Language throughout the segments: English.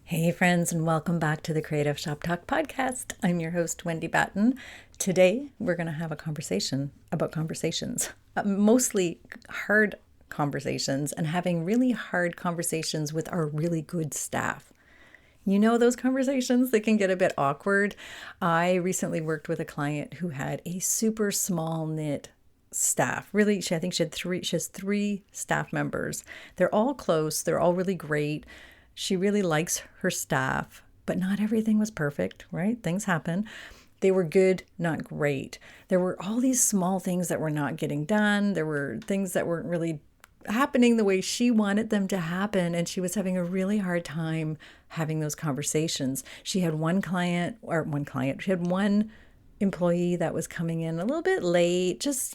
Hey, friends, and welcome back to the Creative Shop Talk podcast. I'm your host, Wendy Batten. Today, we're going to have a conversation about conversations, mostly hard conversations, and having really hard conversations with our really good staff. You know, those conversations, they can get a bit awkward. I recently worked with a client who had a super small knit staff. Really, I think she has three staff members. They're all close. They're all really great. She really likes her staff, but not everything was perfect, right? Things happen. They were good, not great. There were all these small things that were not getting done. There were things that weren't really happening the way she wanted them to happen. And she was having a really hard time having those conversations. She had one employee that was coming in a little bit late, just,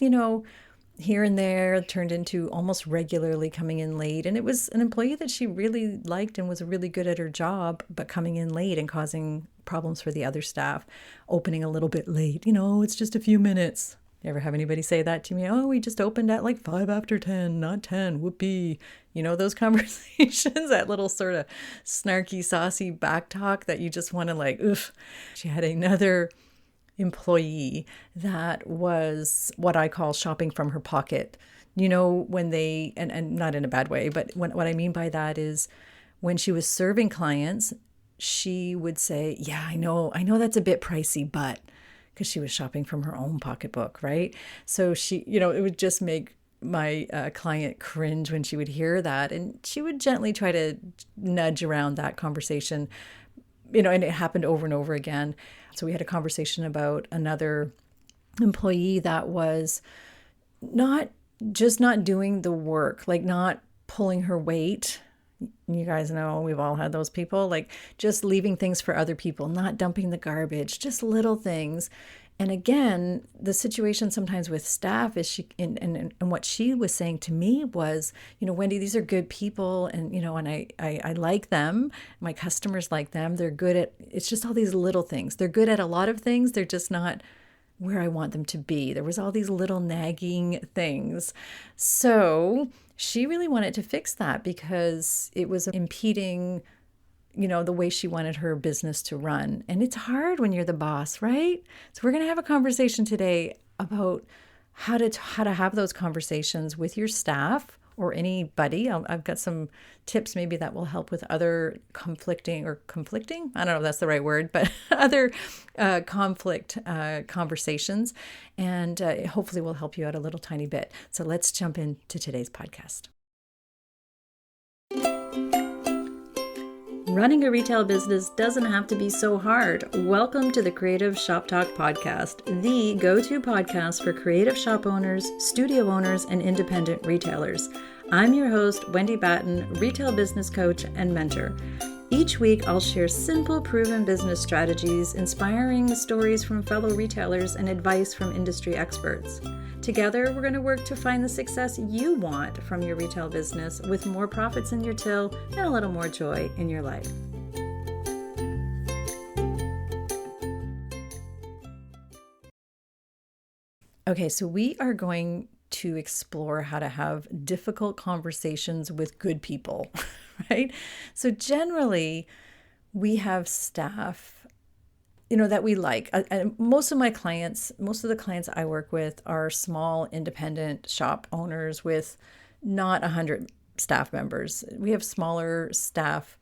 here and there, turned into almost regularly coming in late. And it was an employee that she really liked and was really good at her job, but coming in late and causing problems for the other staff, opening a little bit late. It's just a few minutes. You ever have anybody say that to me? Oh, we just opened at like 5 after 10, not 10, whoopee. Those conversations, that little sort of snarky, saucy back talk that you just want to like, oof. She had another employee that was what I call shopping from her pocket. When they, and not in a bad way, but what I mean by that is when she was serving clients, she would say, yeah, I know that's a bit pricey, but because she was shopping from her own pocketbook, right? So she, it would just make my client cringe when she would hear that. And she would gently try to nudge around that conversation, and it happened over and over again. So we had a conversation about another employee that was not doing the work, like not pulling her weight. You guys know we've all had those people, like just leaving things for other people, not dumping the garbage, just little things. And again, the situation sometimes with staff is and what she was saying to me was, Wendy, these are good people, and and I like them. My customers like them. They're good at, it's just all these little things. They're good at a lot of things. They're just not where I want them to be. There was all these little nagging things. So she really wanted to fix that because it was impeding the way she wanted her business to run. And it's hard when you're the boss, right? So we're going to have a conversation today about how to have those conversations with your staff or anybody. I've got some tips maybe that will help with other conflicting. I don't know if that's the right word, but other conflict conversations. And hopefully will help you out a little tiny bit. So let's jump into today's podcast. Running a retail business doesn't have to be so hard. Welcome to the Creative Shop Talk podcast, the go-to podcast for creative shop owners, studio owners, and independent retailers. I'm your host, Wendy Batten, retail business coach and mentor. Each week, I'll share simple, proven business strategies, inspiring stories from fellow retailers, and advice from industry experts. Together, we're going to work to find the success you want from your retail business with more profits in your till and a little more joy in your life. Okay, so we are going to explore how to have difficult conversations with good people, right? So generally, we have staff that we like. And most of the clients I work with are small independent shop owners with not 100 staff members. We have smaller staff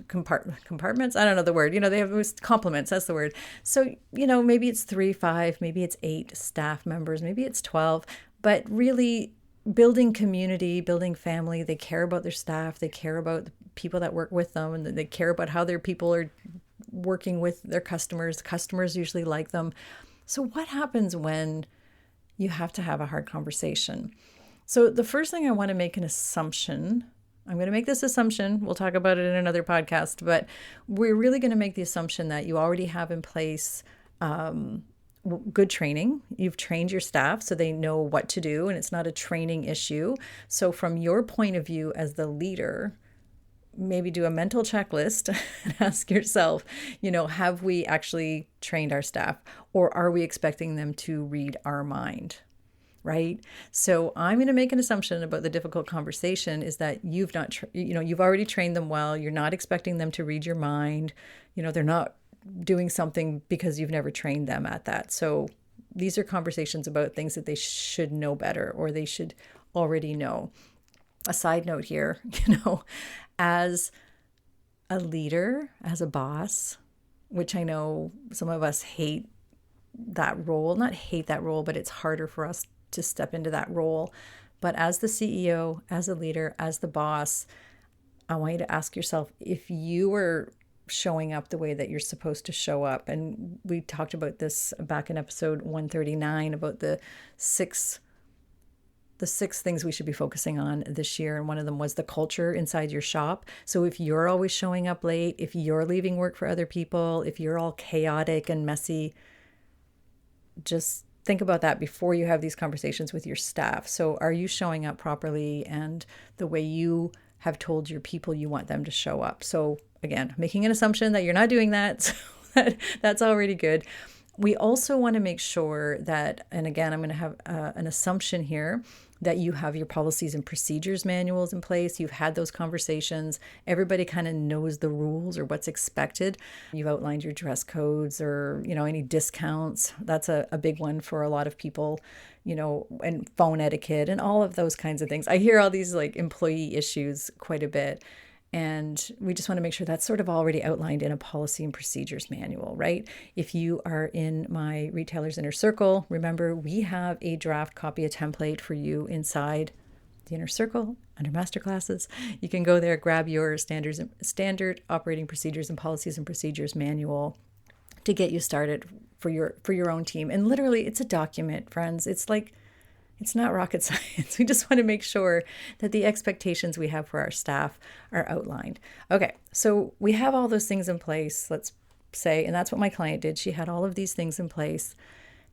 compartments. I don't know the word. They have complements. That's the word. So, maybe it's 3, 5, maybe it's 8 staff members, maybe it's 12, but really building community, building family. They care about their staff. They care about the people that work with them, and they care about how their people are working with their customers. Customers usually like them. So what happens when you have to have a hard conversation? So the first thing I want to make an assumption. I'm going to make this assumption. We'll talk about it in another podcast, but we're really going to make the assumption that you already have in place good training. You've trained your staff so they know what to do, and it's not a training issue. So from your point of view as the leader, maybe do a mental checklist and ask yourself, have we actually trained our staff, or are we expecting them to read our mind? right? So I'm going to make an assumption about the difficult conversation is that you've not, you've already trained them well. You're not expecting them to read your mind. They're not doing something because you've never trained them at that. So these are conversations about things that they should know better or they should already know. A side note here, as a leader, as a boss, which I know some of us hate that role, not hate that role, but it's harder for us to step into that role. But as the CEO, as a leader, as the boss, I want you to ask yourself if you were showing up the way that you're supposed to show up. And we talked about this back in episode 139 about the six things we should be focusing on this year. And one of them was the culture inside your shop. So if you're always showing up late, if you're leaving work for other people, if you're all chaotic and messy, just think about that before you have these conversations with your staff. So are you showing up properly and the way you have told your people you want them to show up? So again, making an assumption that you're not doing that, so that's already good. We also want to make sure that, and again, I'm going to have an assumption here, that you have your policies and procedures manuals in place. You've had those conversations. Everybody kind of knows the rules or what's expected. You've outlined your dress codes or, any discounts. That's a big one for a lot of people, and phone etiquette and all of those kinds of things. I hear all these like employee issues quite a bit. And we just want to make sure that's sort of already outlined in a policy and procedures manual, right? If you are in my Retailers Inner Circle, remember we have a draft copy, a template for you inside the Inner Circle under Masterclasses. You can go there, grab your standard operating procedures and policies and procedures manual to get you started for your own team. And literally, it's a document, friends. It's not rocket science. We just want to make sure that the expectations we have for our staff are outlined. Okay, so we have all those things in place, let's say, and that's what my client did. She had all of these things in place.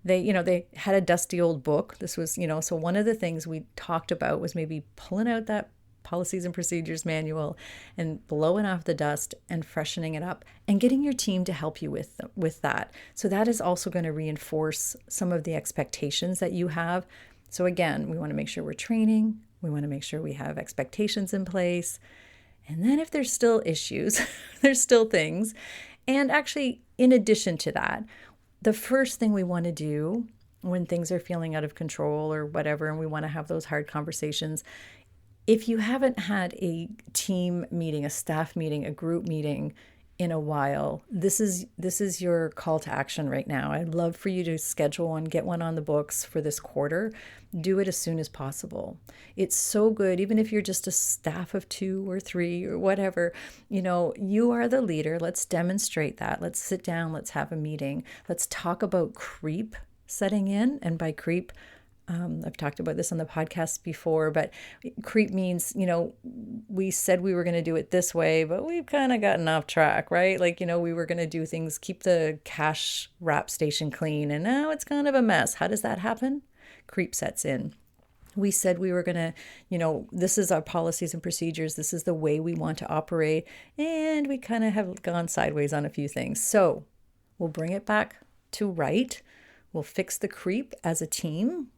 They had a dusty old book. This was, so one of the things we talked about was maybe pulling out that policies and procedures manual and blowing off the dust and freshening it up and getting your team to help you with that. So that is also going to reinforce some of the expectations that you have. So again, we want to make sure we're training. We want to make sure we have expectations in place. And then if there's still issues, there's still things. And actually, in addition to that, the first thing we want to do when things are feeling out of control or whatever, and we want to have those hard conversations, if you haven't had a team meeting, a staff meeting, a group meeting in a while, this is your call to action right now. I'd love for you to schedule one, get one on the books for this quarter. Do it as soon as possible. It's so good, even if you're just a staff of 2 or 3 or whatever, you are the leader. Let's demonstrate that. Let's sit down. Let's have a meeting. Let's talk about creep setting in. And by creep, I've talked about this on the podcast before, but creep means, we said we were going to do it this way, but we've kind of gotten off track, right? Like, we were going to do things, keep the cash wrap station clean, and now it's kind of a mess. How does that happen? Creep sets in. We said we were going to, this is our policies and procedures. This is the way we want to operate. And we kind of have gone sideways on a few things. So we'll bring it back to right. We'll fix the creep as a team,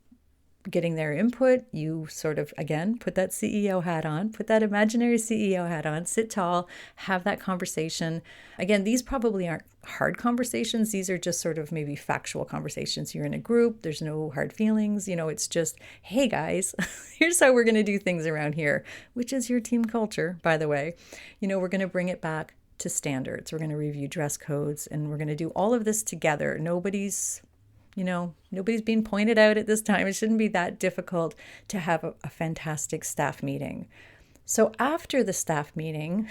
getting their input. You sort of, again, put that CEO hat on, put that imaginary CEO hat on, sit tall, have that conversation. Again, these probably aren't hard conversations. These are just sort of maybe factual conversations. You're in a group, there's no hard feelings. It's just, hey guys, here's how we're going to do things around here, which is your team culture, by the way. We're going to bring it back to standards. We're going to review dress codes, and we're going to do all of this together. Nobody's being pointed out at this time. It shouldn't be that difficult to have a fantastic staff meeting. So after the staff meeting,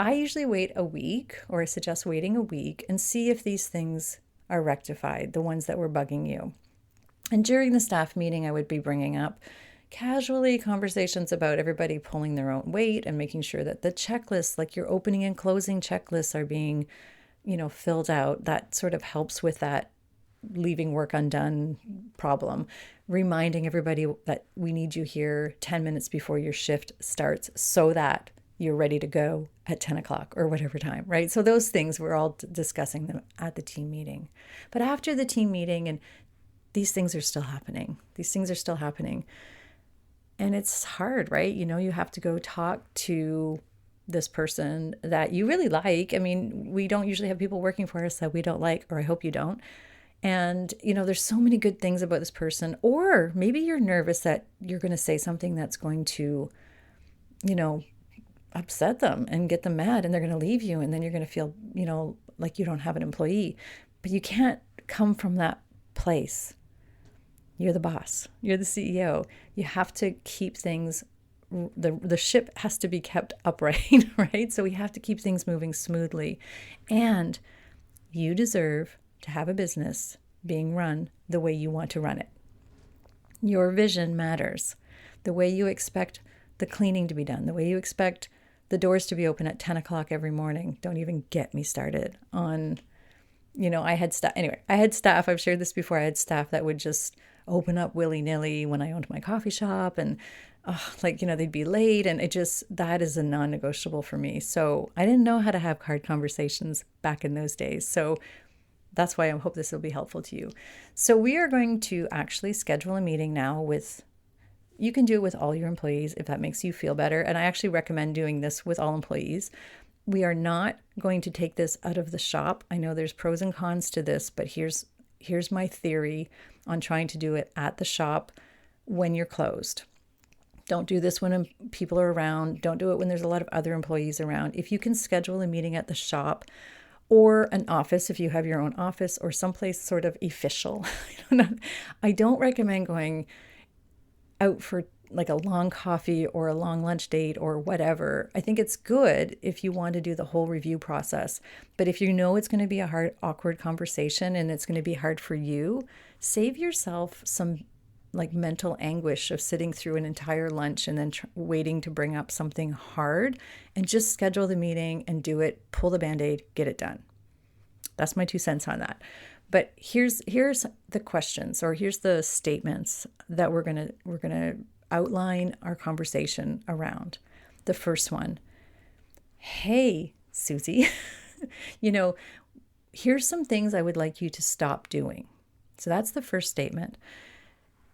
I usually wait a week, or I suggest waiting a week, and see if these things are rectified, the ones that were bugging you. And during the staff meeting, I would be bringing up casually conversations about everybody pulling their own weight and making sure that the checklists, like your opening and closing checklists, are being, filled out. That sort of helps with that leaving work undone problem, reminding everybody that we need you here 10 minutes before your shift starts so that you're ready to go at 10 o'clock or whatever time, right? So those things, we're all discussing them at the team meeting. But after the team meeting, and these things are still happening. These things are still happening. And it's hard, right? You have to go talk to this person that you really like. I mean, we don't usually have people working for us that we don't like, or I hope you don't. And, there's so many good things about this person. Or maybe you're nervous that you're going to say something that's going to, you know, upset them and get them mad, and they're going to leave you. And then you're going to feel, like you don't have an employee. But you can't come from that place. You're the boss. You're the CEO. You have to keep things, the ship has to be kept upright, right? So we have to keep things moving smoothly. And you deserve to have a business being run the way you want to run it. Your vision matters. The way you expect the cleaning to be done, the way you expect the doors to be open at 10 o'clock every morning. Don't even get me started on, I had staff. Anyway, I had staff. I've shared this before. I had staff that would just open up willy-nilly when I owned my coffee shop, and they'd be late, and that is a non-negotiable for me. So I didn't know how to have hard conversations back in those days. So that's why I hope this will be helpful to you. So we are going to actually schedule a meeting now you can do it with all your employees if that makes you feel better. And I actually recommend doing this with all employees. We are not going to take this out of the shop. I know there's pros and cons to this, but here's my theory on trying to do it at the shop when you're closed. Don't do this when people are around. Don't do it when there's a lot of other employees around. If you can schedule a meeting at the shop or an office, if you have your own office, or someplace sort of official. I don't recommend going out for like a long coffee or a long lunch date or whatever. I think it's good if you want to do the whole review process. But if you know it's going to be a hard, awkward conversation and it's going to be hard for you, save yourself some like mental anguish of sitting through an entire lunch and then waiting to bring up something hard, and just schedule the meeting and do it, pull the Band-Aid, get it done. That's my 2 cents on that. But here's the questions, or here's the statements that we're gonna outline our conversation around. The first one: hey, Susie, here's some things I would like you to stop doing. So that's the first statement.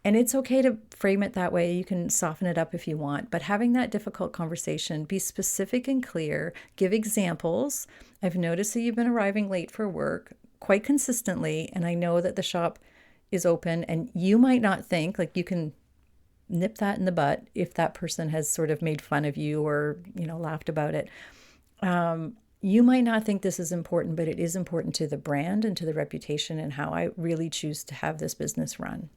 And it's okay to frame it that way. You can soften it up if you want, but having that difficult conversation, be specific and clear, give examples. I've noticed that you've been arriving late for work quite consistently, and I know that the shop is open, and you might not think, like, you can nip that in the butt if that person has sort of made fun of you or, laughed about it. You might not think this is important, but it is important to the brand and to the reputation and how I really choose to have this business run.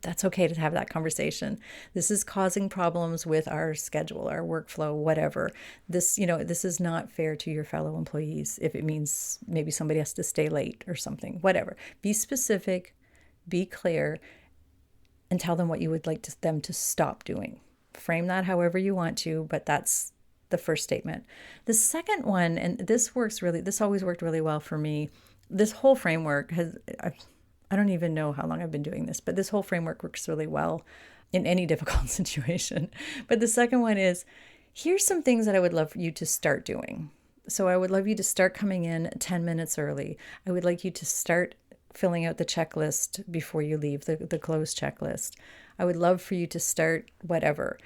That's okay to have that conversation. This is causing problems with our schedule, our workflow, whatever. This is not fair to your fellow employees if it means maybe somebody has to stay late or something, whatever. Be specific, be clear, and tell them what you would like them to stop doing. Frame that however you want to, but that's the first statement. The second one, and this always worked really well for me. This whole framework I don't even know how long I've been doing this, but this whole framework works really well in any difficult situation. But the second one is, here's some things that I would love you to start doing. So I would love you to start coming in 10 minutes early. I would like you to start filling out the checklist before you leave, the close checklist. I would love for you to start whatever.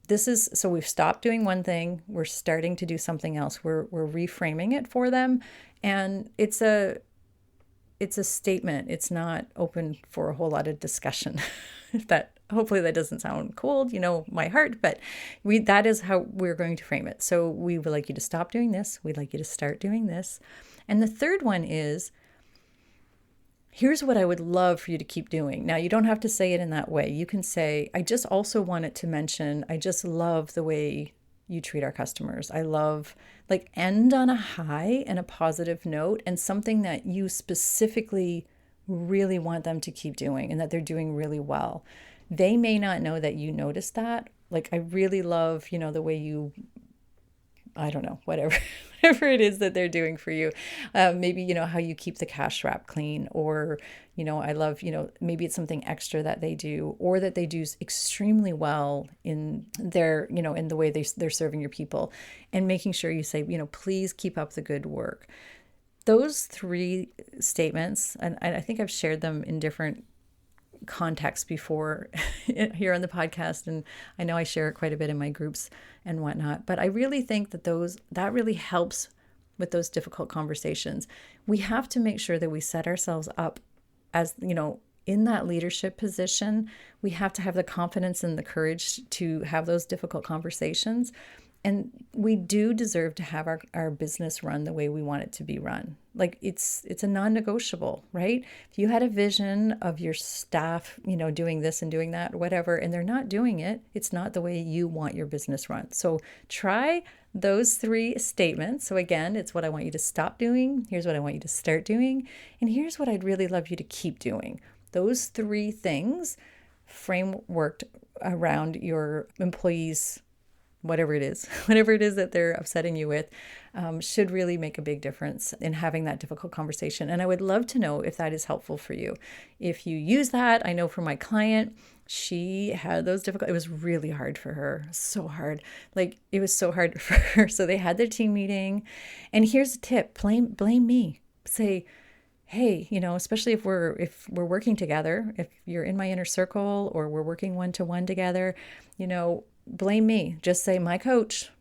So we've stopped doing one thing. We're starting to do something else. We're reframing it for them. And it's a statement. It's not open for a whole lot of discussion. Hopefully that doesn't sound cold, my heart, but that is how we're going to frame it. So we would like you to stop doing this. We'd like you to start doing this. And the third one is, here's what I would love for you to keep doing. Now, you don't have to say it in that way. You can say, I just also wanted to mention, I just love the way you treat our customers. I love, end on a high and a positive note, and something that you specifically really want them to keep doing and that they're doing really well. They may not know that you noticed that. I really love, the way you, I don't know, whatever it is that they're doing for you. Maybe, how you keep the cash wrap clean, or, I love, maybe it's something extra that they do, or that they do extremely well in their, in the way they're serving your people, and making sure you say, please keep up the good work. Those 3 statements, and I think I've shared them in different context before here on the podcast, and I know I share it quite a bit in my groups and whatnot, but I really think that that really helps with those difficult conversations. We have to make sure that we set ourselves up as, in that leadership position. We have to have the confidence and the courage to have those difficult conversations. And we do deserve to have our business run the way we want it to be run. Like it's a non-negotiable, right? If you had a vision of your staff, doing this and doing that, whatever, and they're not doing it, it's not the way you want your business run. So try those 3 statements. So again, it's what I want you to stop doing. Here's what I want you to start doing. And here's what I'd really love you to keep doing. Those 3 things frameworked around your employees, whatever it is that they're upsetting you with, should really make a big difference in having that difficult conversation. And I would love to know if that is helpful for you. If you use that, I know for my client, she had those it was really hard for her. So hard. Like it was so hard for her. So they had their team meeting. And here's a tip, blame me. Say, hey, especially if we're working together, if you're in my inner circle or we're working one-to-one together, blame me. Just say, my coach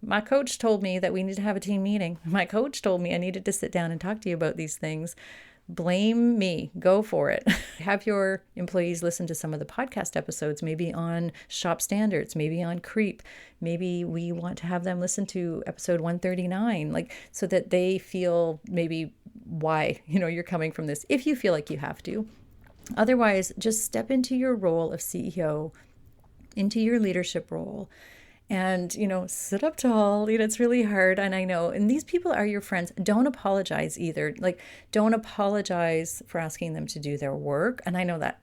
told me that we need to have a team meeting. My coach told me I needed to sit down and talk to you about these things. Blame me. Go for it. Have your employees listen to some of the podcast episodes, maybe on shop standards, maybe on creep. Maybe we want to have them listen to episode 139, so that they feel maybe why, you're coming from this, if you feel like you have to. Otherwise, just step into your role of CEO, into your leadership role, and, sit up tall. It's really hard. And I know, and these people are your friends. Don't apologize either. Don't apologize for asking them to do their work. And I know that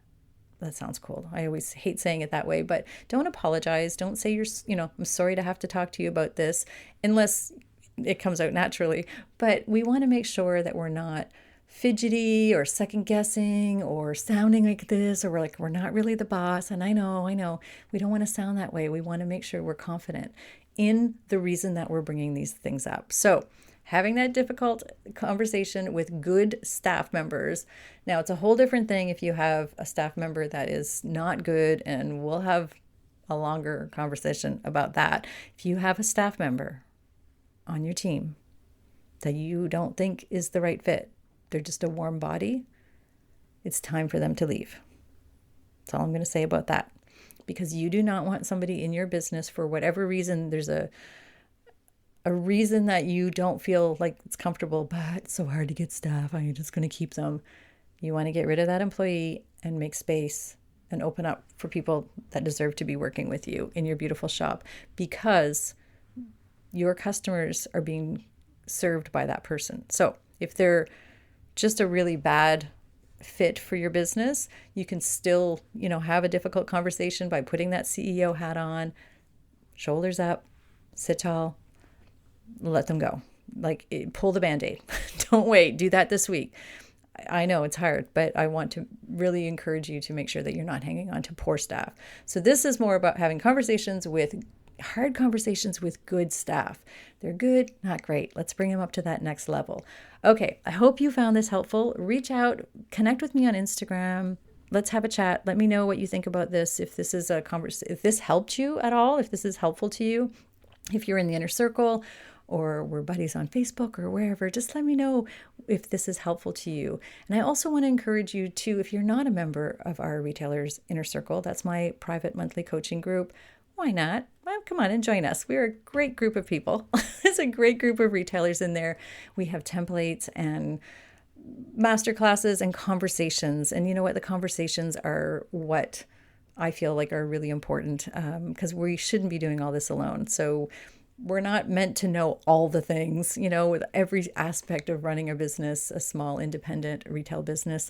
sounds cool. I always hate saying it that way, but don't apologize. Don't say I'm sorry to have to talk to you about this, unless it comes out naturally. But we want to make sure that we're not fidgety or second guessing or sounding like this, or we're not really the boss. And I know, we don't want to sound that way. We want to make sure we're confident in the reason that we're bringing these things up. So having that difficult conversation with good staff members. Now, it's a whole different thing if you have a staff member that is not good, and we'll have a longer conversation about that. If you have a staff member on your team that you don't think is the right fit, they're just a warm body, it's time for them to leave. That's all I'm going to say about that. Because you do not want somebody in your business, for whatever reason, there's a reason that you don't feel like it's comfortable, but it's so hard to get staff, I'm just going to keep them. You want to get rid of that employee and make space and open up for people that deserve to be working with you in your beautiful shop, because your customers are being served by that person. So if they're just a really bad fit for your business, you can still, have a difficult conversation by putting that CEO hat on, shoulders up, sit tall, let them go. Pull the Band-Aid. Don't wait. Do that this week. I know it's hard, but I want to really encourage you to make sure that you're not hanging on to poor staff. So this is more about having hard conversations with good staff. They're good, not great. Let's bring them up to that next level. Okay, I hope you found this helpful. Reach out, connect with me on Instagram. Let's have a chat. Let me know what you think about this. If this is if this helped you at all, if this is helpful to you, if you're in the inner circle, or we're buddies on Facebook or wherever, just let me know if this is helpful to you. And I also want to encourage you to, if you're not a member of our Retailers Inner Circle, that's my private monthly coaching group, why not? Well, come on and join us. We're a great group of people. There's a great group of retailers in there. We have templates and masterclasses and conversations. And you know what? The conversations are what I feel like are really important, because we shouldn't be doing all this alone. So we're not meant to know all the things, with every aspect of running a business, a small independent retail business.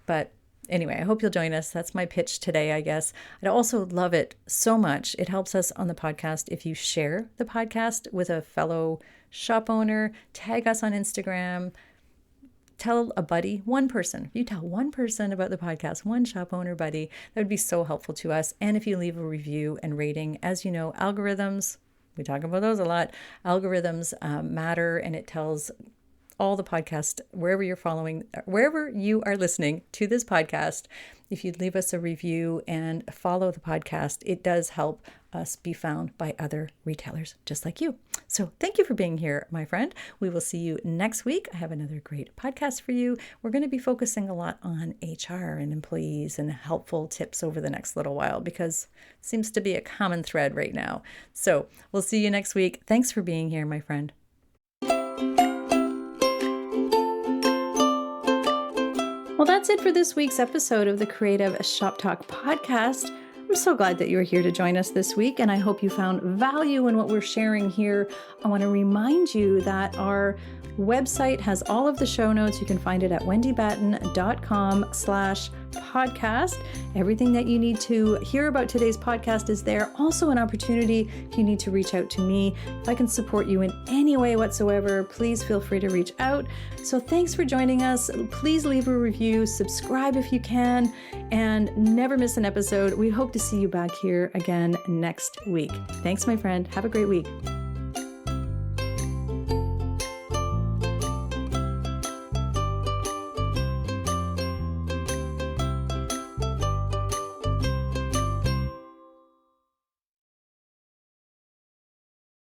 But anyway, I hope you'll join us. That's my pitch today, I guess. I'd also love it so much. It helps us on the podcast if you share the podcast with a fellow shop owner, tag us on Instagram, tell a buddy, one person. If you tell one person about the podcast, one shop owner buddy, that would be so helpful to us. And if you leave a review and rating, as you know, algorithms, we talk about those a lot. Algorithms matter, and it tells all the podcast, wherever you are listening to this podcast, if you'd leave us a review and follow the podcast, it does help us be found by other retailers just like you. So thank you for being here, my friend. We will see you next week. I have another great podcast for you. We're going to be focusing a lot on HR and employees and helpful tips over the next little while, because it seems to be a common thread right now. So we'll see you next week. Thanks for being here, my friend. Well, that's it for this week's episode of the Creative Shop Talk podcast. I'm so glad that you were here to join us this week, and I hope you found value in what we're sharing here. I want to remind you that our website has all of the show notes. You can find it at wendybatten.com/podcast. Everything that you need to hear about today's podcast is there. Also an opportunity if you need to reach out to me. If I can support you in any way whatsoever, please feel free to reach out. So thanks for joining us. Please leave a review, subscribe if you can, and never miss an episode. We hope to see you back here again next week. Thanks, my friend. Have a great week.